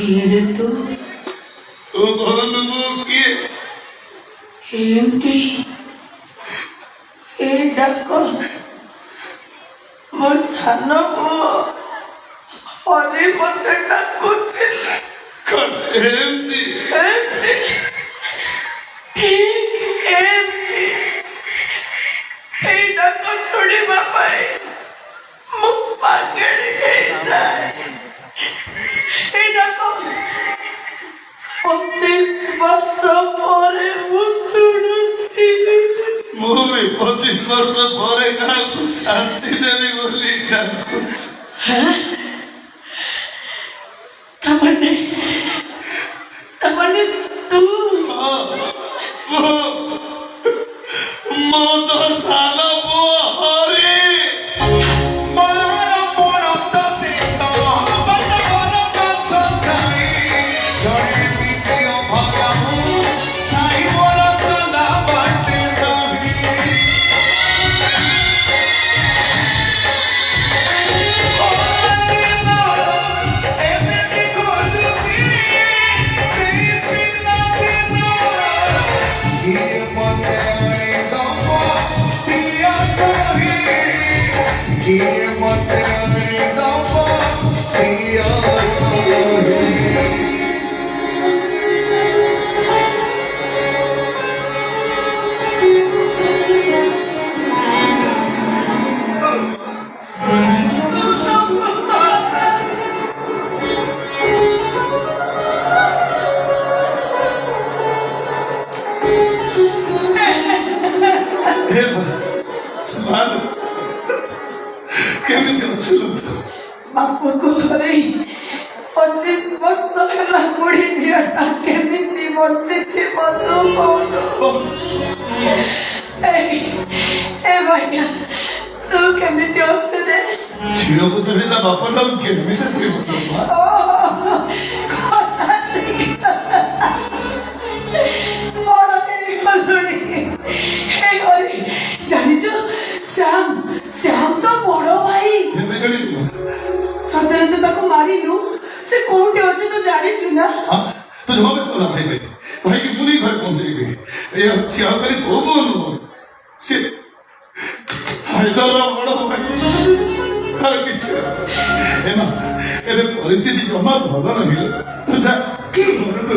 କିଏରେ ତୁ? ତୋ ଘର ଲୋକ କିଏ? ଏମତି ଏଇ ଡାକ ମୋ ସାନ ପୁଅ ହରି ମତେ ଡାକୁଥିଲା। କଣ ଏମତି? ଏମତି ଠିକ ଏମତି ଏଇ ଡାକ ଶୁଣିବା ପାଇଁ ମୁଁ ପାଗଳି ହେଇଯାଏ। ଏଇ ଡାକ 25 ବର୍ଷ ପରେ ମୁଁ ଶୁଣୁଛି। ମୁଁ ବି 25 ବର୍ଷ ପରେ କାହାକୁ ଶାନ୍ତି ଦେବି ବୋଲି ଡାକୁଛି। ତାମାନେ ତୁ ମୁଁ ତ ସାନ ପୁଅ ହରି। କେମିତି ଅଛୁ? ବାପକୁ ହରେଇ 25 ବର୍ଷ ହେଲା ବୁଢୀ ଝିଅଟା କେମିତି ବଞ୍ଚିଥିବ ତୁ କହୁନୁ? ଏ ଭାଇଆ ତୁ କେମିତି ଅଛୁ ରେ? ଝିଅକୁ ଛାଡି ତା ବାପା ତାକୁ କେମିତି ଥିବ? କଥା ବଡ ହେଇଗଲୁଣି। ଜାଣିଛୁ ଶ୍ୟାମ ତ ବଡ ଭାଇ। କେବେ ଜାଣିଥିବ? ସତରେ ତୁ ତାକୁ ମାରିନୁ? ସେ କୋଉଠି ଅଛି ତୁ ଜାଣିଛୁ ନା? ତୁ ଜମା ବ୍ୟସ୍ତ ନା ଭାଇ ଭାଇକି ପୁରୀ ଘରେ ପହଞ୍ଚେଇବି। ସିଏ ଆଉ ଖାଲି ତୋ ବୋଉ ନୁହଁ, ସେ ହାଇଦର ବଡ ଭାଇ। ଆଉ କିଛି ଏବେ ପରିସ୍ଥିତି ଜମା ଭଲ ନାହିଁ। ତୁ ଯା ଘରକୁ